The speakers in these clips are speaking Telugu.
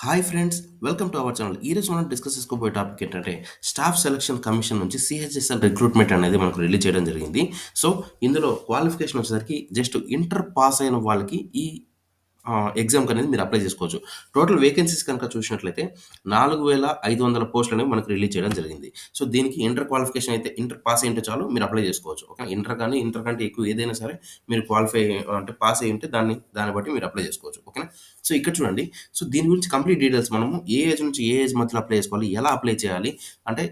Hi friends, welcome to our channel. ఈరోజు మనం డిస్కస్ చేసుకోబోయే టాపిక్ ఏంటంటే స్టాఫ్ సెలక్షన్ కమిషన్ నుంచి సిహెచ్ఎస్ఎల్ రిక్రూట్మెంట్ అనేది మనకు రిలీజ్ చేయడం జరిగింది. సో, ఇందులో క్వాలిఫికేషన్ వచ్చేసరికి జస్ట్ ఇంటర్ పాస్ అయిన వాళ్ళకి ఈ ఎగ్జామ్‌కనేది మీరు అప్లై చేసుకోవచ్చు. టోటల్ వేకెన్సీస్ కనుక చూసినట్లయితే 4,500 పోస్టులనేవి మనకు రిలీజ్ చేయడం జరిగింది. సో, దీనికి ఇంటర్ క్వాలిఫికేషన్ అయితే ఇంటర్ పాస్ అయ్యుంటే చాలు మీరు అప్లై చేసుకోవచ్చు. ఓకే. ఇంటర్ కానీ, ఇంటర్ కంటే ఎక్కువ ఏదైనా సరే మీరు క్వాలిఫై అంటే పాస్ అయ్యుంటే దాన్ని బట్టి మీరు అప్లై చేసుకోవచ్చు. ఓకేనా. సో, ఇక్కడ చూడండి. సో, దీని గురించి కంప్లీట్ డీటెయిల్స్ మనము ఏ ఏజ్ నుంచి ఏ ఏజ్ మధ్యలో అప్లై చేసుకోవాలి? ఎలా అప్లై చేయాలి? అంటే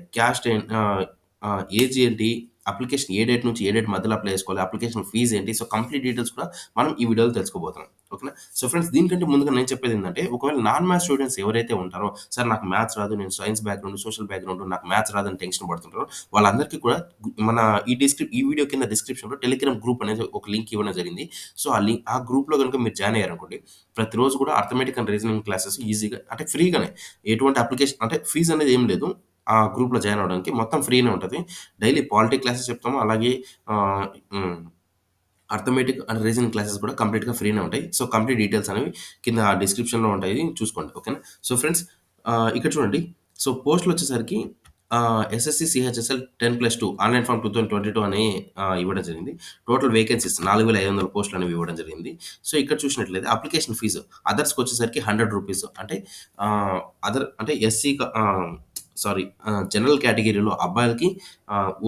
ఏజ్ ఏంటి? అప్లికేషన్ ఏ డేట్ నుంచి ఏ డేట్ మధ్యలో అప్లై చేసుకోవాలి? అప్లికేషన్ ఫీజ్ ఏంటి? సో, కంప్లీట్ డీటెయిల్స్ కూడా మనం ఈ వీడియోలో తెలుసుకోబోతున్నాం. ఓకేనా. సో, ఫ్రెండ్స్ దీనికంటే ముందుగా నేను చెప్పేదేంటంటే, ఒకవేళ నాన్ మ్యాథ్స్ స్టూడెంట్స్ ఎవరైతే ఉంటారో, సార్ నాకు మ్యాథ్స్ రాదు, నేను సైన్స్ బ్యాక్‌గ్రౌండ్, సోషల్ బ్యాక్‌గ్రౌండ్, నాకు మ్యాథ్స్ రాదని టెన్షన్ పడుతుంటారో, వాళ్ళందరికీ కూడా మన ఈ వీడియో కింద డిస్క్రిప్షన్‌లో టెలిగ్రామ్ గ్రూప్ అనేది ఒక లింక్ ఇవ్వడం జరిగింది. సో, ఆ గ్రూప్‌లో గనుక మీరు జాయిన్ అయ్యారనుకోండి, ప్రతిరోజు కూడా అర్థమెటిక్ అండ్ రీజనింగ్ క్లాసెస్ ఈజీగా అంటే ఫ్రీగానే ఎటువంటి అప్లికేషన్ అంటే ఫీజ్ అనేది ఏం లేదు. ఆ గ్రూప్‌లో జాయిన్ అవ్వడానికి మొత్తం ఫ్రీనే ఉంటది. డైలీ పాలిటీ క్లాసెస్ చెప్తాము. అలాగే ఆహ్, హ్మ్. అర్థమెటిక్ అండ్ రీజనింగ్ క్లాసెస్ కూడా కంప్లీట్‌గా ఫ్రీనే ఉంటాయి. సో, కంప్లీట్ డీటెయిల్స్ అనేవి కింద డిస్క్రిప్షన్‌లో ఉంటాయి. చూసుకోండి. ఓకేనా. సో, ఫ్రెండ్స్ ఇక్కడ చూడండి. సో, పోస్టులొచ్చేసరికి ఎస్ఎస్‌సి సిహెచ్ఎస్ఎల్ 10+2 ఆన్‌లైన్ ఫార్మ్ 2022 అని ఇవ్వడం జరిగింది. టోటల్ వేకెన్సీస్ 4,500 పోస్టులనేవి ఇవ్వడం జరిగింది. సో, ఇక్కడ చూసినట్లయితే అప్లికేషన్ ఫీజు అదర్స్‌కొచ్చేసరికి రూ. 100 అంటే ఆహ్, అదర్ అంటే సారీ జనరల్ కేటగిరీలో అబ్బాయిలకి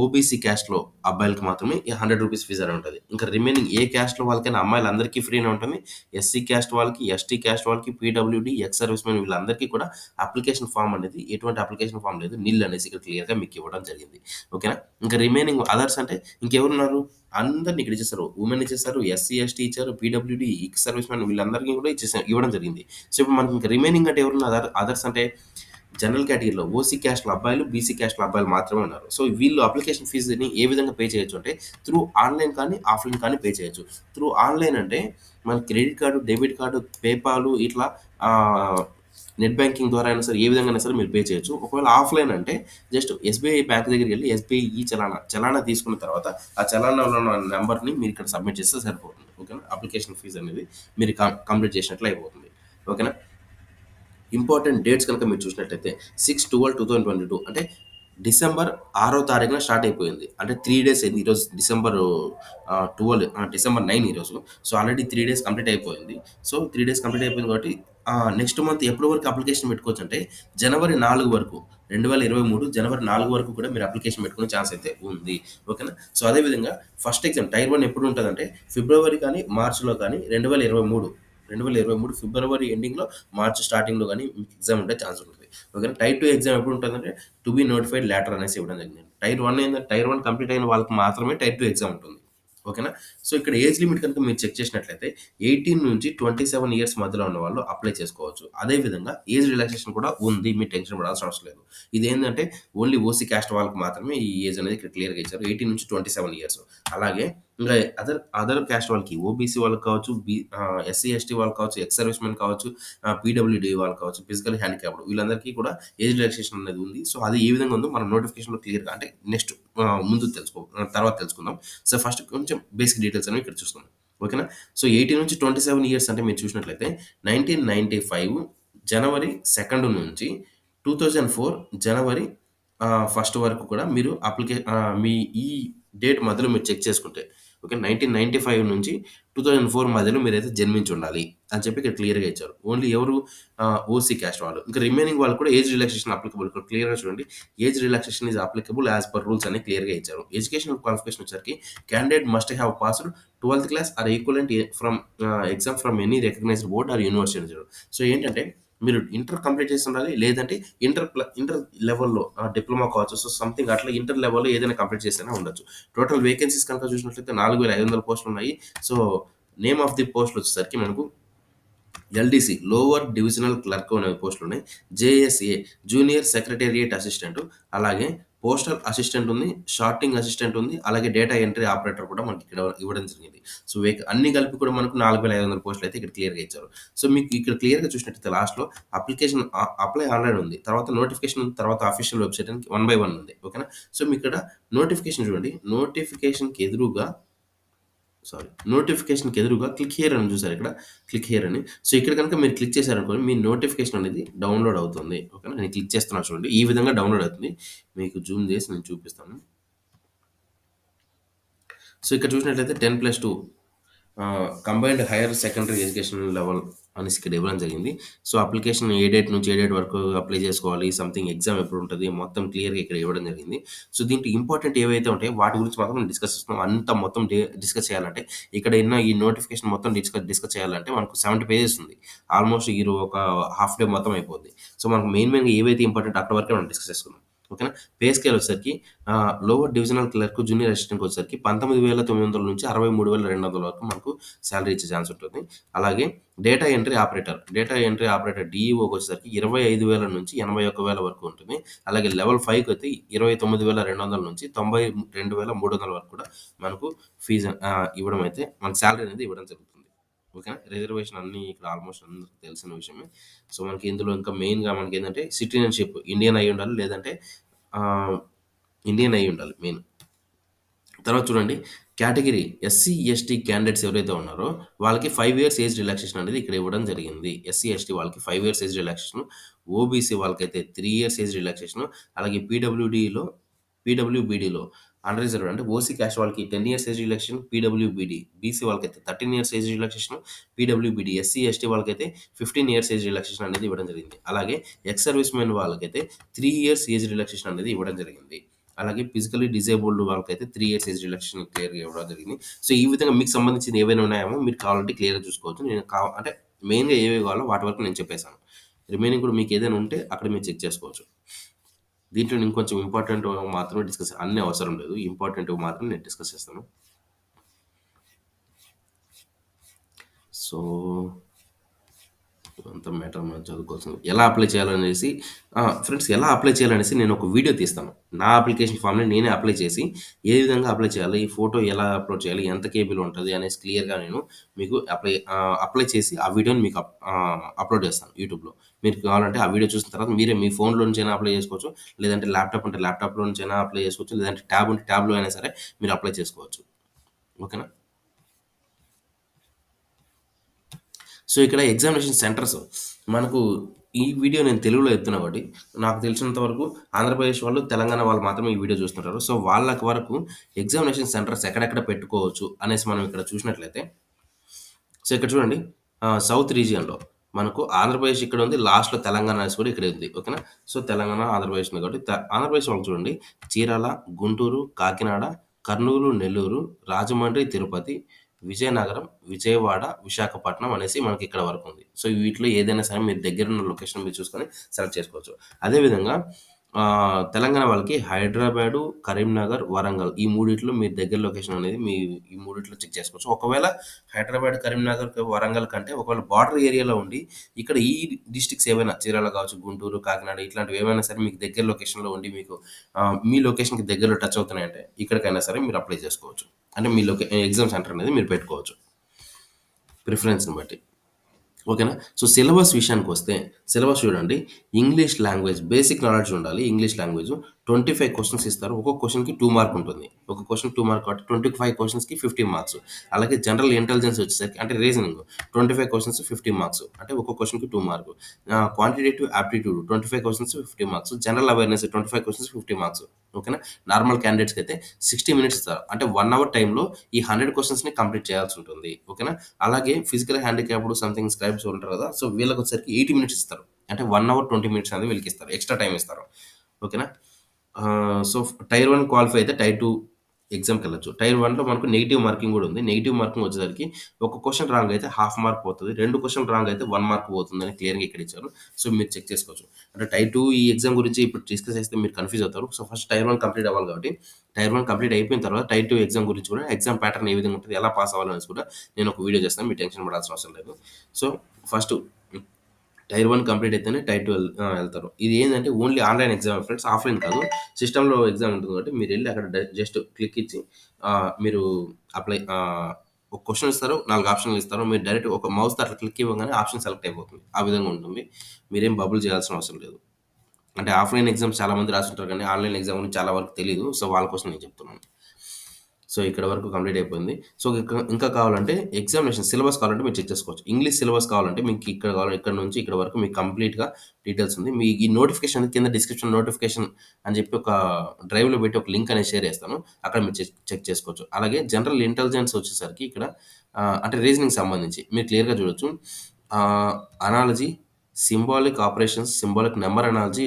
ఓబీసీ క్యాస్ట్‌లో అబ్బాయిలకి మాత్రమే ఈ రూ. 100 ఫీజ్ అనేది ఉంటది. ఇంకా రిమైనింగ్ ఏ క్యాస్ట్‌లో వాళ్ళకైనా అమ్మాయిలందరికీ ఫ్రీనే ఉంటుంది. ఎస్సీ క్యాస్ట్ వాళ్ళకి, ఎస్టీ క్యాస్ట్ వాళ్ళకి, పీడబ్ల్యూడీ, ఎక్స్ సర్వీస్ మెన్ వీళ్ళందరికీ కూడా అప్లికేషన్ ఫార్మ్ అనేది ఎటువంటి అప్లికేషన్ ఫార్మ్ లేదు. నిల్ అనేసి ఇక్కడ క్లియర్‌గా మీకు ఇవ్వడం జరిగింది. ఓకేనా. ఇంకా రిమైనింగ్ అదర్స్ అంటే ఇంకెవరున్నారు? అందరిని ఇక్కడ ఇచ్చేసారు. వుమెన్ ఇచ్చేసారు. ఎస్సీ, ఎస్టీ ఇచ్చారు. పీడబ్ల్యూడీ, ఎక్స్ సర్వీస్ మెన్ వీళ్ళందరికీ కూడా ఇవ్వడం జరిగింది. సో, ఇప్పుడు మనకి ఇంకా రిమైనింగ్ అంటే ఎవరున్నారు? అదర్స్ అంటే జనరల్ కేటగిరీలో ఓసీ క్యాస్ట్‌లో అబ్బాయిలు, బీసీ క్యాస్ట్‌లో అబ్బాయిలు మాత్రమే ఉన్నారు. సో, వీళ్ళు అప్లికేషన్ ఫీజుని ఏ విధంగా పే చేయొచ్చు అంటే త్రూ ఆన్‌లైన్ కానీ, ఆఫ్‌లైన్ కానీ పే చేయొచ్చు. త్రూ ఆన్‌లైన్ అంటే మన credit card, debit card, PayPal ఇట్లా ఆహ్, నెట్ బ్యాంకింగ్ ద్వారా అయినా సరే ఏ విధంగా అయినా సరే మీరు పే చేయొచ్చు. ఒకవేళ ఆఫ్‌లైన్ అంటే జస్ట్ ఎస్‌బీఐ బ్యాంక్ దగ్గరికెళ్లి ఎస్‌బీఐ చలానా తీసుకున్న తర్వాత ఆ చలానాలో ఉన్న నంబర్‌ని మీరు ఇక్కడ సబ్మిట్ చేస్తే సరిపోతుంది. ఓకేనా. అప్లికేషన్ ఫీజ్ అనేది మీరు కంప్లీట్ చేసినట్లు అయిపోతుంది. ఓకేనా. ఇంపార్టెంట్ డేట్స్ కనుక మీరు చూసినట్టయితే 6/12/2022 అంటే డిసెంబర్ 6వ తారీఖున స్టార్ట్ అయిపోయింది. అంటే 3 డేస్ అయింది. ఈరోజు డిసెంబర్ 9 ఈరోజు. సో, ఆల్రెడీ 3 డేస్ కంప్లీట్ అయిపోయింది. సో, 3 డేస్ కంప్లీట్ అయిపోయింది కాబట్టి నెక్స్ట్ మంత్ ఎప్పటి వరకు అప్లికేషన్ పెట్టుకోవచ్చంటే జనవరి 4 వరకు 2023 జనవరి 4 వరకు కూడా మీరు అప్లికేషన్ పెట్టుకునే ఛాన్స్ అయితే ఉంది. ఓకేనా. సో, అదే విధంగా ఫస్ట్ ఎగ్జామ్ టైర్ 1 ఎప్పుడు ఉంటదంటే ఫిబ్రవరి కానీ, మార్చ్‌లో కానీ 2023 ఫిబ్రవరి ఎండింగ్‌లో, మార్చ్ స్టార్టింగ్‌లో గాని మీకు ఎగ్జామ్ ఉండే ఛాన్స్ ఉంటది. ఓకేనా. టైర్ 2 ఎగ్జామ్ ఎప్పుడు ఉంటదంటే టు బి నోటిఫైడ్ లేటర్ అనేసి ఇవ్వడం జరిగింది. టైర్ 1 కంప్లీట్ అయిన వాళ్ళకి మాత్రమే టైర్ 2 ఎగ్జామ్ ఉంటుంది. ఓకేనా. సో, ఇక్కడ ఏజ్ లిమిట్ కనుక మీరు చెక్ చేసినట్లయితే 18-27 ఇయర్స్ మధ్యలో ఉన్నవాళ్ళు అప్లై చేసుకోవచ్చు. అదే విధంగా ఏజ్ రిలాక్సేషన్ కూడా ఉంది. మీరు టెన్షన్ పడాల్సిన అవసరం లేదు. ఇదేందంటే ఓన్లీ ఓసీ క్యాస్ట్ వాళ్ళకి మాత్రమే ఈ ఏజ్ అనేది ఇక్కడ క్లియర్‌గా ఇచ్చారు. 18-27 ఇయర్స్. అలాగే ఇంకా అదర్ క్యాస్ట్ వాళ్ళకి ఓబీసీ వాళ్ళకి కావచ్చు, ఎస్సీ, ఎస్టీ వాళ్ళకి కావచ్చు, ఎక్స్ సర్వీస్ మెన్ కావచ్చు, పీడబ్ల్యూడీ వాళ్ళు కావచ్చు, ఫిజికల్లీ హ్యాండిక్యాప్డ్ వీళ్ళందరికీ కూడా ఏజ్ రిలాక్సేషన్ అనేది ఉంది. సో, అది ఏ విధంగా ఉందో మనం నోటిఫికేషన్‌లో క్లియర్‌గా అంటే నెక్స్ట్ తర్వాత తెలుసుకుందాం. సో, ఫస్ట్ కొంచెం బేసిక్ డీటెయిల్స్ అనేవి ఇక్కడ చూసుకుందాం. ఓకేనా. సో, 18-27 ఇయర్స్ అంటే మీరు చూసినట్లయితే 1995 జనవరి 2 నుంచి 2004 జనవరి 1 వరకు కూడా మీరు మీ ఈ డేట్ మధ్యలో మీరు చెక్ చేసుకుంటే ఓకే. 1995 నుంచి 2004 మధ్యలో మీరైతే జన్మించుండాలి అని చెప్పి ఇక్కడ క్లియర్‌గా ఇచ్చారు. ఓన్లీ ఎవరు ఓసీ క్యాస్ట్ వాళ్ళు. ఇంకా రిమైనింగ్ వాళ్ళు కూడా ఏజ్ రిలాక్సేషన్ అప్లికబుల్. ఇక్కడ క్లియర్‌గా చూడండి. Age relaxation is applicable as per rules అని క్లియర్‌గా ఇచ్చారు. ఎడ్యుకేషనల్ క్వాలిఫికేషన్ వచ్చేసరికి క్యాండిడేట్ మస్ట్ హావ్ పాస్డ్ 12థ్ class or equivalent from exam from any recognised board or university అని ఇచ్చారు. సో, ఏంటంటే మీరు ఇంటర్ కంప్లీట్ చేసి ఉండాలి. లేదంటే ఇంటర్ లెవెల్‌లో డిప్లొమా కావచ్చు. సో, సంథింగ్ అట్లా ఇంటర్ లెవెల్‌లో ఏదైనా కంప్లీట్ చేసైనా ఉండొచ్చు. టోటల్ వేకెన్సీస్ కనుక చూసినట్లయితే 4,500 పోస్టులున్నాయి. సో, నేమ్ ఆఫ్ ది పోస్ట్‌లొచ్చేసరికి మనకు ఎల్‌డీసీ లోవర్ డివిజనల్ క్లర్క్ అనే పోస్టులున్నాయి. జేఎస్ఏ జూనియర్ సెక్రటేరియట్ అసిస్టెంట్, అలాగే పోస్టల్ అసిస్టెంట్ ఉంది. షార్టింగ్ అసిస్టెంట్ ఉంది. అలాగే డేటా ఎంట్రీ ఆపరేటర్ కూడా మనకి ఇక్కడ ఇవ్వడం జరిగింది. సో, అన్నీ కలిపి కూడా మనకు 4,500 పోస్టులయితే ఇక్కడ క్లియర్‌గా ఇచ్చారు. సో, మీకు ఇక్కడ క్లియర్‌గా చూసినట్టయితే లాస్ట్‌లో అప్లికేషన్ అప్లై ఆన్‌లైన్ ఉంది. తర్వాత నోటిఫికేషన్ ఉంది. తర్వాత అఫీషియల్ వెబ్‌సైట్ అని 1 బై 1 ఉంది. ఓకేనా. సో, మీకిక్కడ నోటిఫికేషన్ చూడండి. నోటిఫికేషన్‌కి ఎదురుగా సారీ, నోటిఫికేషన్‌కి ఎదురుగా క్లిక్ హియర్ అని చూసారు ఇక్కడ. క్లిక్ హియర్ అని. సో, ఇక్కడ గనుక మీరు క్లిక్ చేశారనుకోండి మీ నోటిఫికేషన్ అనేది డౌన్‌లోడ్ అవుతుంది. ఓకేనా. నేను క్లిక్ చేస్తున్నాను చూడండి. ఈ విధంగా డౌన్‌లోడ్ అవుతుంది. మీకు జూమ్ చేసి నేను చూపిస్తాను. సో, ఇక్కడ చూసినట్లయితే 10+2 combined higher secondary education level అనేసి ఇక్కడ ఇవ్వడం జరిగింది. సో, అప్లికేషన్ ఏ డేట్ నుంచి ఏ డేట్ వరకు అప్లై చేసుకోవాలి, సంథింగ్ ఎగ్జామ్ ఎప్పుడుంటది, మొత్తం క్లియర్‌గా ఇక్కడ ఇవ్వడం జరిగింది. సో, దీంట్లో ఇంపార్టెంట్ ఏవైతే ఉంటాయో వాటి గురించి మాత్రం మనం డిస్కస్ చేస్తున్నాం. అంతా మొత్తం డిస్కస్ చేయాలంటే ఇక్కడ ఈ నోటిఫికేషన్ మొత్తం డిస్కస్ చేయాలంటే మనకు 70 పేజెస్ ఉంది. ఆల్మోస్ట్ ఒక హాఫ్ డే మొత్తం అయిపోద్ది. సో, మనకు మెయిన్‌గా ఏవైతే ఇంపార్టెంట్ అక్కడి వరకే మనం డిస్కస్ చేసుకుందాం. ఓకేనా. పే స్కేల్ వచ్చేసరికి లోవర్ డివిజనల్ క్లర్క్, జూనియర్ అసిస్టెంట్‌కి వచ్చేసరికి 19,900 నుంచి 63,200 వరకు మనకు సాలరీ ఇచ్చే ఛాన్స్ ఉంటుంది. అలాగే డేటా ఎంట్రీ ఆపరేటర్ డీఈఓకి వచ్చేసరికి 25,000 నుంచి 81,000 వరకు ఉంటుంది. అలాగే లెవెల్ 5కి అయితే 29,200 నుంచి 92,300 వరకు కూడా మనకు ఫీజు ఇవ్వడం అయితే మనకు సాలరీ అనేది ఇవ్వడం జరుగుతుంది. ఓకేనా. రిజర్వేషన్ అన్నీ ఇక్కడ ఆల్మోస్ట్ అందరికి తెలిసిన విషయమే. సో, మనకి ఇందులో ఇంకా మెయిన్‌గా మనకేందంటే సిటిజన్‌షిప్ ఇండియన్ అయ్యుండాలి. లేదంటే ఆహ్, ఇండియన్ అయ్యుండాలి మెయిన్. తర్వాత చూడండి, కేటగిరీ ఎస్సీ, ఎస్టీ క్యాండిడేట్స్ ఎవరైతే ఉన్నారో వాళ్ళకి 5 ఇయర్స్ ఏజ్ రిలాక్సేషన్ అనేది ఇక్కడ ఇవ్వడం జరిగింది. ఎస్సీ, ఎస్టీ వాళ్ళకి 5 ఇయర్స్ ఏజ్ రిలాక్సేషన్. ఓబీసీ వాళ్ళకైతే 3 ఇయర్స్ ఏజ్ రిలాక్సేషన్. అలాగే పీడబ్ల్యూబీడీలో అన్‌రిజర్వ్డ్ అంటే ఓసీ క్యాస్ట్ వాళ్ళకి 10 years age relaxation. PWBD BC వాళ్ళకైతే 13 years age relaxation. PWBD SC, ST వాళ్ళకైతే 15 ఇయర్స్ ఏజ్ రిలాక్సేషన్ అనేది ఇవ్వడం జరిగింది. అలాగే ఎక్స్ సర్వీస్ మెన్ వాళ్ళకైతే 3 ఇయర్స్ ఏజ్ రిలాక్సేషన్ అనేది ఇవ్వడం జరిగింది. అలాగే ఫిజికల్లీ డిజేబుల్డ్ వాళ్ళకైతే 3 ఇయర్స్ ఏజ్ రిలాక్సేషన్ క్లియర్‌గా ఇవ్వడం జరిగింది. సో, ఈ విధంగా మీకు సంబంధించినవి ఏవైనా ఉన్నాయేమో మీరు కావాలంటే క్లియర్‌గా చూసుకోవచ్చు. నేను అంటే మెయిన్‌గా ఏవేవి కావాలో వాటి వరకు నేను చెప్పేసాను. రిమైనింగ్ కూడా మీకు ఏదైనా ఉంటే అక్కడ మీరు చెక్ చేసుకోవచ్చు. దీంట్లో ఇంకొంచెం ఇంపార్టెంట్ మాత్రమే అన్నీ అవసరం లేదు. ఇంపార్టెంట్‌వి మాత్రం నేను డిస్కస్ చేస్తాను. సో, అంతా మ్యాటర్ మనం చదువుకోవాల్సింది. ఎలా అప్లై చేయాలనేసి ఫ్రెండ్స్, ఎలా అప్లై చేయాలనేసి నేను ఒక వీడియో తీస్తాను. నా అప్లికేషన్ ఫామ్‌ని నేనే అప్లై చేసి, ఏ విధంగా అప్లై చేయాలి, ఈ ఫోటో ఎలా అప్‌లోడ్ చేయాలి, ఎంత కేబీలో ఉంటది అనేసి క్లియర్‌గా నేను మీకు అప్లై చేసి ఆ వీడియోని మీకు అప్‌లోడ్ చేస్తాను యూట్యూబ్‌లో. మీరు కావాలంటే ఆ వీడియో చూసిన తర్వాత మీరే మీ ఫోన్‌లో నుంచైనా అప్లై చేసుకోవచ్చు. లేదంటే ల్యాప్‌టాప్ ఉంటే ల్యాప్‌టాప్‌లో నుంచైనా అప్లై చేసుకోవచ్చు. లేదంటే ట్యాబ్ ఉంటే ట్యాబ్‌లో అయినా సరే మీరు అప్లై చేసుకోవచ్చు. ఓకేనా. సో, ఇక్కడ ఎగ్జామినేషన్ సెంటర్స్ మనకు ఈ వీడియో నేను తెలుగులో చెప్తున్నా కాబట్టి, నాకు తెలిసినంత వరకు ఆంధ్రప్రదేశ్ వాళ్ళు, తెలంగాణ వాళ్ళు మాత్రమే ఈ వీడియో చూస్తుంటారు. సో, వాళ్ళకి వరకు ఎగ్జామినేషన్ సెంటర్స్ ఎక్కడెక్కడ పెట్టుకోవచ్చు అనేసి మనం ఇక్కడ చూసినట్లయితే, సో, ఇక్కడ చూడండి, సౌత్ రీజియన్‌లో మనకు ఆంధ్రప్రదేశ్ ఇక్కడ ఉంది. లాస్ట్‌లో తెలంగాణ అనేసి కూడా ఇక్కడే ఉంది. ఓకేనా. సో, తెలంగాణ, ఆంధ్రప్రదేశ్ ఉంది కాబట్టి ఆంధ్రప్రదేశ్ వాళ్ళు చూడండి, చీరాల, గుంటూరు, కాకినాడ, కర్నూలు, నెల్లూరు, రాజమండ్రి, తిరుపతి, విజయనగరం, విజయవాడ, విశాఖపట్నం అనేసి మనకి ఇక్కడ వరకు ఉంది. సో, వీటిలో ఏదైనా సరే మీరు దగ్గరున్న లొకేషన్ మీరు చూసుకొని సెలెక్ట్ చేసుకోవచ్చు. అదే విధంగా తెలంగాణ వాళ్ళకి హైదరాబాదు, కరీంనగర్, వరంగల్ ఈ మూడిట్లో మీ దగ్గర లొకేషన్ అనేది ఈ మూడిట్లో చెక్ చేసుకోవచ్చు. ఒకవేళ హైదరాబాద్, కరీంనగర్, వరంగల్ కంటే ఒకవేళ బార్డర్ ఏరియాలో ఉండి ఇక్కడ ఈ డిస్ట్రిక్ట్స్ ఏవైనా చీరాల కావచ్చు, గుంటూరు, కాకినాడ ఇట్లాంటివి ఏవైనా సరే మీకు దగ్గర లొకేషన్‌లో ఉండి మీకు మీ లొకేషన్‌కి దగ్గరలో టచ్ అవుతున్నాయంటే ఇక్కడికైనా సరే మీరు అప్లై చేసుకోవచ్చు. అంటే మీ ఎగ్జామ్ సెంటర్ అనేది మీరు పెట్టుకోవచ్చు ప్రిఫరెన్స్‌ని బట్టి. ఓకేనా. సో, సిలబస్ విషయానికొస్తే, సిలబస్ చూడండి, ఇంగ్లీష్ లాంగ్వేజ్ బేసిక్ నాలెడ్జ్ ఉండాలి. ఇంగ్లీష్ లాంగ్వేజు 25 క్వెషన్స్ ఇస్తారు. ఒక్కొక్క క్వెషన్‌కి 2 మార్క్ ఉంటుంది. ఒక క్వెషన్ 2 మార్క్ కాబట్టి 25 క్వెషన్స్‌కి 15 మార్క్స్. అలాగే జనరల్ ఇంటెలిజెన్స్ వచ్చేసరికి అంటే రీజనింగ్ 25 క్వెషన్స్ 15 మార్క్స్. అంటే ఒక్కో క్వెషన్‌కి 2 mark. Quantitative aptitude 25 questions 50 marks. General awareness 25 questions 50 marks. ఓకేనా. నార్మల్ క్యాండిడేట్స్‌కైతే 60 మినిట్స్ ఇస్తారు. అంటే 1 అవర్ టైమ్‌లో ఈ 100 క్వెషన్స్‌ని కంప్లీట్ చేయాల్సి ఉంటుంది. ఓకేనా. అలాగే ఫిజికల్ హ్యాండిక్యాప్డ్ సంథింగ్ స్క్రైబ్స్ ఉంటారు కదా. సో, వీళ్ళకొచ్చేసరికి 80 మినిట్స్ ఇస్తారు. అంటే 1 అవర్ 20 మినిట్స్ అనేది వీళ్ళకిస్తారు. ఎక్స్‌ట్రా టైమ్ ఇస్తారు. ఓకేనా. సో, టైర్ 1 క్వాలిఫై అయితే టైర్ 2 ఎగ్జామ్‌కెళ్ళొచ్చు. టైర్ 1లో మనకు నెగెటివ్ మార్కింగ్ గూడా ఉంది. నెగెటివ్ మార్కింగ్ వచ్చేసరికి ఒక క్వెషన్ రాంగ్ అయితే హాఫ్ మార్క్ పోతది. 2 క్వెషన్ రాంగ్ అయితే 1 మార్క్ పోతుందని క్లియర్‌గా ఇక్కడ ఇచ్చారు. సో, మీరు చెక్ చేసుకోవచ్చు. అంటే టైర్ 2 ఈ ఎగ్జామ్ గురించి ఇప్పుడు డిస్కస్ చేస్తే మీరు కన్‌ఫ్యూజ్ అవుతారు. సో, ఫస్ట్ టైర్ 1 కంప్లీట్ అవ్వాలి కాబట్టి, టైర్ 1 కంప్లీట్ అయిపోయిన తర్వాత టైర్ 2 ఎగ్జామ్ గురించి కూడా ఎగ్జామ్ ప్యాటర్న్ ఏ విధంగా ఉంటది, ఎలా పాస్ అవ్వాలనేసి కూడా నేను ఒక వీడియో చేస్తాను. మీరు టెన్షన్ పడాల్సిన అవసరం లేదు. సో, ఫస్ట్ టైర్ 1 కంప్లీట్ అయితేనే టైర్ 2 ఎళ్తారు. ఇది ఏందంటే only online exam friends. Offline కాదు. సిస్టమ్‌లో ఎగ్జామ్ ఉంటుంది కాబట్టి మీరెళ్లి అక్కడ జస్ట్ క్లిక్ ఇచ్చి మీరు ఒక క్వెషన్ ఇస్తారు. 4 ఆప్షన్‌లు ఇస్తారు. మీరు డైరెక్ట్ ఒక మౌస్‌తో అట్లా క్లిక్ ఇవ్వంగానే ఆప్షన్ సెలెక్ట్ అయిపోతుంది. ఆ విధంగా ఉంటుంది. మీరేం బబుల్ చేయాల్సిన అవసరం లేదు. అంటే ఆఫ్‌లైన్ ఎగ్జామ్స్ చాలా మంది రాసుంటారు కానీ ఆన్‌లైన్ ఎగ్జామ్ గురించి చాలా వరకు తెలీదు. సో, వాళ్ళ కోసం నేను చెప్తున్నాను. సో, ఇక్కడ వరకు కంప్లీట్ అయిపోయింది. సో, ఇంకా కావాలంటే ఎగ్జామినేషన్ సిలబస్ కావాలంటే మీరు చెక్ చేసుకోవచ్చు. ఇంగ్లీష్ సిలబస్ కావాలంటే మీకు ఇక్కడ కావాలి ఇక్కడ నుంచి ఇక్కడ వరకు మీకు కంప్లీట్‌గా డీటెయిల్స్ ఉంది. మీ ఈ నోటిఫికేషన్ కింద డిస్క్రిప్షన్ నోటిఫికేషన్ అని చెప్పి ఒక డ్రైవ్‌లో పెట్టి ఒక లింక్ అనేది షేర్ చేస్తాను. అక్కడ మీరు చెక్ చేసుకోవచ్చు. అలాగే జనరల్ ఇంటెలిజెన్స్ వచ్చేసరికి ఇక్కడ అంటే రీజనింగ్ సంబంధించి మీరు క్లియర్‌గా చూడొచ్చు. Ah, analogy, symbolic operations, symbolic number analogy,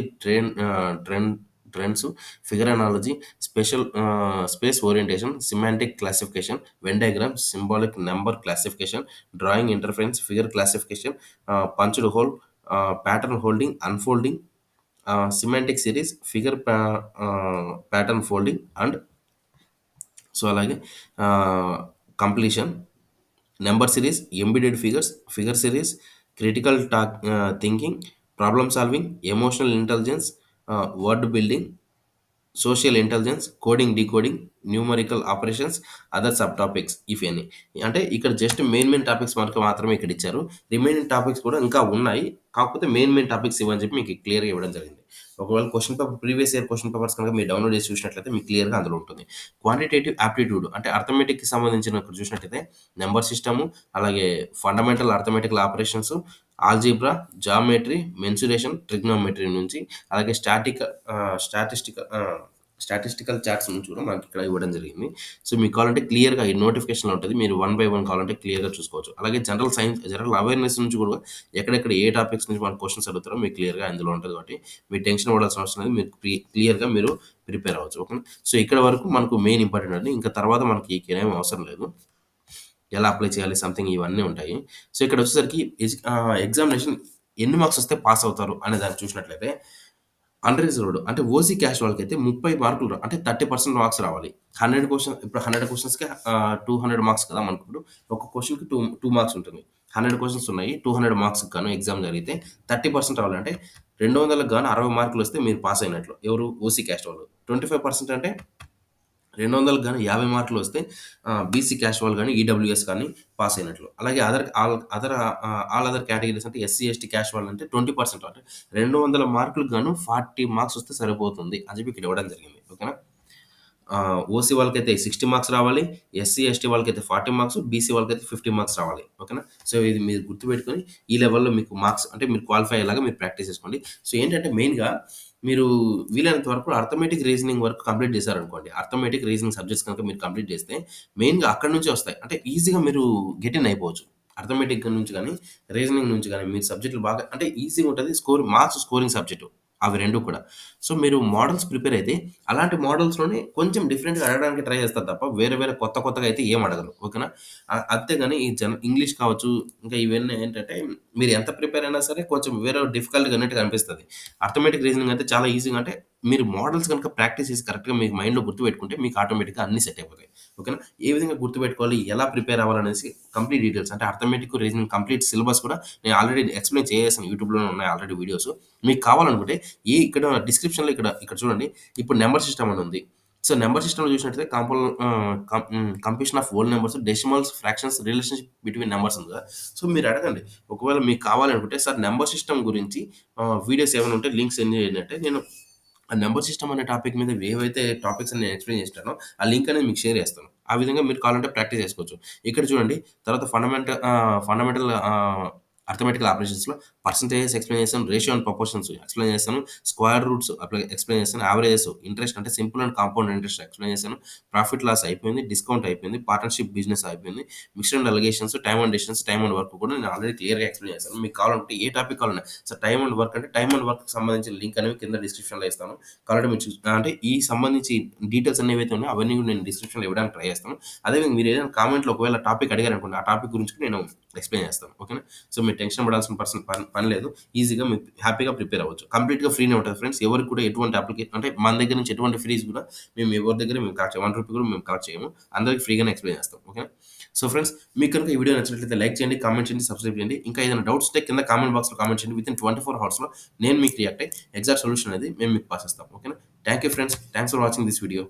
trends, figure analogy, space orientation, semantic classification, Venn diagram, symbolic number classification, drawing interference, figure classification, punched hole, pattern holding, unfolding, semantic series, pattern folding and so, అలాగే completion, number series, embedded figures, figure series, critical thinking, problem solving, emotional intelligence, word building, social intelligence, coding, decoding, numerical operations, other sub topics if any. అంటే ఇక్కడ జస్ట్ మెయిన్ టాపిక్స్ వరకు మాత్రమే ఇక్కడ ఇచ్చారు. రిమైనింగ్ టాపిక్స్ కూడా ఇంకా ఉన్నాయి. కాకపోతే మెయిన్ టాపిక్స్ ఇవని చెప్పి మీకు క్లియర్‌గా ఇవ్వడం జరిగింది. ఒకవేళ question paper previous year question papers కనుక మీరు డౌన్‌లోడ్ చేసి చూసినట్లయితే మీకు క్లియర్‌గా అందులో ఉంటుంది. క్వాంటిటేటివ్ యాప్టిట్యూడ్ అంటే అర్థమెటిక్‌కి సంబంధించిన ఇక్కడ చూసినట్లయితే నంబర్ సిస్టము, అలాగే fundamental arithmetical operations, algebra, geometry, mensuration, trigonometry నుంచి అలాగే స్టాటిస్టికల్ చార్ట్స్ నుంచి కూడా మనకి ఇక్కడ ఇవ్వడం జరిగింది. సో, మీకు కావాలంటే క్లియర్‌గా ఈ నోటిఫికేషన్‌లో ఉంటది. మీరు వన్ బై వన్ కావాలంటే క్లియర్‌గా చూసుకోవచ్చు. అలాగే జనరల్ అవేర్‌నెస్ నుంచి కూడా ఎక్కడెక్కడ ఏ టాపిక్స్ నుంచి మనకు క్వెషన్స్ అడుగుతారో మీకు క్లియర్‌గా అందులో ఉంటది కాబట్టి మీరు టెన్షన్ పడాల్సిన అవసరం లేదు. మీరు క్లియర్‌గా మీరు ప్రిపేర్ అవ్వచ్చు. ఓకేనా. సో, ఇక్కడ వరకు మనకు మెయిన్ ఇంపార్టెంట్ అండి. ఇంకా తర్వాత మనకి ఇకేం అవసరం లేదు. ఎలా అప్లై చేయాలి సంథింగ్ ఇవన్నీ ఉంటాయి. సో, ఇక్కడొచ్చేసరికి ఎగ్జామినేషన్ ఎన్ని మార్క్స్ వస్తే పాస్ అవుతారు అనే దాన్ని చూసినట్లయితే అన్‌రిజర్వ్డ్ అంటే ఓసీ క్యాస్ట్ వాళ్ళకైతే 30 మార్కులు అంటే 30% మార్క్స్ రావాలి. 100 క్వెషన్స్‌కి 200 మార్క్స్ కదా! మనకిప్పుడు ఒక క్వెషన్‌కి 2 మార్క్స్ ఉంటుంది. 100 క్వెషన్స్ ఉన్నాయి. 200 మార్క్స్‌కి గాను ఎగ్జామ్ జరిగితే 30% రావాలి. అంటే 200కి గాను 60 మార్కులొస్తే మీరు పాస్ అయినట్లు. ఎవరు ఓసీ క్యాస్ట్ వాళ్ళు. 25% అంటే 200కి గాను 50 మార్కులొస్తే బీసీ క్యాస్ట్ వాళ్ళు గాని, ఈడబ్ల్యూఎస్ కానీ పాస్ అయినట్లు. అలాగే ఆల్ అదర్ కేటగరీస్ అంటే ఎస్సీ, ఎస్టీ క్యాస్ట్ వాళ్ళంటే 20% అంటే 200 మార్కులకు గాను 40 మార్క్స్ వస్తే సరిపోతుంది అని చెప్పి ఇక్కడ ఇవ్వడం జరిగింది. ఓకేనా. ఓసీ వాళ్ళకైతే 60 మార్క్స్ రావాలి. ఎస్సీ, ఎస్టీ వాళ్ళకైతే 40 మార్క్స్, బీసీ వాళ్ళకైతే 50 మార్క్స్ రావాలి. ఓకేనా. సో, ఇది మీరు గుర్తుపెట్టుకొని ఈ లెవెల్‌లో మీకు మార్క్స్ అంటే మీరు క్వాలిఫై అయ్యేలాగా మీరు ప్రాక్టీస్ చేసుకోండి. సో, ఏంటంటే మెయిన్‌గా మీరు వీలైనంత వరకు అర్థమెటిక్, రీజనింగ్ వరకు కంప్లీట్ చేశారనుకోండి. అర్థమెటిక్, రీజనింగ్ సబ్జెక్ట్స్ కనుక మీరు కంప్లీట్ చేస్తే మెయిన్‌గా అక్కడి నుంచే వస్తాయి. అంటే ఈజీగా మీరు గెట్ ఇన్ అయిపోవచ్చు. అర్థమెటిక్ నుంచి గాని, రీజనింగ్ నుంచి గాని మీరు సబ్జెక్ట్‌లు బాగా అంటే ఈజీగా ఉంటది. Marks scoring subject. అవి 2 కూడా. సో, మీరు మోడల్స్ ప్రిపేర్ అయితే అలాంటి మోడల్స్‌లోనే కొంచెం డిఫరెంట్‌గా అడగడానికి ట్రై చేస్తారు తప్ప వేరే కొత్తగా అయితే ఏమి అడగరు. ఓకేనా. అంతేగాని ఈ ఇంగ్లీష్ కావచ్చు, ఇంకా ఇవన్నీ ఏంటంటే మీరు ఎంత ప్రిపేర్ అయినా సరే కొంచెం వేరే డిఫికల్ట్‌గా అన్నట్టుగా అనిపిస్తది. అర్థమెటిక్, రీజనింగ్ అయితే చాలా ఈజీగా అంటే మీరు మోడల్స్ గనుక ప్రాక్టీస్ చేసి కరెక్ట్‌గా మీకు మైండ్‌లో గుర్తుపెట్టుకుంటే మీకు ఆటోమేటిక్‌గా అన్నీ సెట్ అయిపోతాయి. ఓకేనా. ఏ విధంగా గుర్తుపెట్టుకోవాలి, ఎలా ప్రిపేర్ అవ్వాలనేసి కంప్లీట్ డీటెయిల్స్ అంటే అర్థమెటిక్, రీజనింగ్ కంప్లీట్ సిలబస్ కూడా నేను ఆల్రెడీ ఎక్స్‌ప్లెయిన్ చేసేసాను. యూట్యూబ్‌లోనే ఉన్నాయి ఆల్రెడీ వీడియోస్. మీకు కావాలనుకుంటే ఇక్కడ డిస్క్రిప్షన్‌లో ఇక్కడ చూడండి. ఇప్పుడు నంబర్ సిస్టమ్ అని ఉంది. సో, నంబర్ సిస్టమ్‌లో చూసినట్లయితే computation of whole numbers, decimals, fractions, relationship between numbers ఉంది కదా! సో, మీరు అడగండి. ఒకవేళ మీకు కావాలనుకుంటే సార్ నంబర్ సిస్టమ్ గురించి వీడియోస్ ఏమైనా ఉంటే లింక్స్ సెండ్ చేయండి అంటే నేను ఆ నంబర్ సిస్టమ్ అనే టాపిక్ మీద ఏవైతే టాపిక్స్ నేను ఎక్స్‌ప్లెయిన్ చేసినానో ఆ లింక్ అనేది మీకు షేర్ చేస్తాను. ఆ విధంగా మీరు కావాలంటే ప్రాక్టీస్ చేసుకోవచ్చు. ఇక్కడ చూడండి తర్వాత ఫండమెంటల్ అర్థమెటికల్ ఆపరేషన్స్‌లో పర్సెంటేజెస్ ఎక్స్‌ప్లెయిన్ చేశాను. రేషియో అండ్ ప్రపోర్షన్స్ ఎక్స్‌ప్లెయిన్ చేశాను. స్క్వేర్ రూట్స్ ఎక్స్‌ప్లెయిన్ చేశాను. యావరేజెస్, ఇంట్రెస్ట్ అంటే simple and compound interest explain చేశాను. ప్రాఫిట్ లాస్ అయిపోయింది. డిస్కౌంట్ అయిపోయింది. పార్ట్నర్‌షిప్ బిజినెస్ అయిపోయింది. Mixed and alligations, time and distance, time and work కూడా నేను ఆల్రెడీ క్లియర్‌గా ఎక్స్‌ప్లెయిన్ చేశాను. మీకు కావాలంటే ఏ టాపిక్ కావాలన్నా సో, టైమ్ అండ్ వర్క్ అంటే టైమ్ అండ్ వర్క్‌కి సంబంధించిన లింక్ అనేవి కింద డిస్క్రిప్షన్‌లో ఇస్తాను. కావాలంటే మీరు అంటే ఈ సంబంధించి డీటెయిల్స్ అన్ని ఏవైతే ఉన్నాయో అవన్నీ కూడా నేను డిస్క్రిప్షన్‌లో ఇవ్వడానికి ట్రై చేస్తాను. అదేవిధంగా మీరు ఏదైనా కామెంట్‌లో ఒకవేళ టాపిక్ అడిగారనుకోండి, ఆ టాపిక్ గురించి కూడా నేను ఎక్స్‌ప్లెయిన్ చేస్తాను. ఓకేనా. సో, మీరు టెన్షన్ పడాల్సిన పని లేదు. ఈజీగా మీరు హ్యాపీగా ప్రిపేర్ అవ్వచ్చు. కంప్లీట్‌గా ఫ్రీనే ఉంటది ఫ్రెండ్స్. ఎవరికి కూడా ఎటువంటి అంటే మన దగ్గర నుంచి ఎటువంటి ఫీస్ కూడా మేము ఎవరి దగ్గర మేము కలెక్ట్ చేయము. రూ. 1 కూడా మేము కలెక్ట్ చేయము. అందరికి ఫ్రీగానే ఎక్స్‌ప్లెయిన్ చేస్తాం. ఓకేనా. సో, ఫ్రెండ్స్ మీకు కనుక ఈ వీడియో నచ్చినట్లయితే లైక్ చేయండి, కామెంట్ చేయండి, సబ్స్క్రైబ్ చేయండి. ఇంకా ఏదైనా డౌట్స్ ఉంటే కింద కామెంట్ బాక్స్‌లో కామెంట్ చేయండి. వితిన్ 24 హవర్స్‌లో నేను మీకు రియాక్ట్ అయ్యి ఎగ్జాక్ట్ సొల్యూషన్ అనేది మేము మీకు పాస్ చేస్తాం. ఓకేనా. Thank you friends. Thanks for watching this video.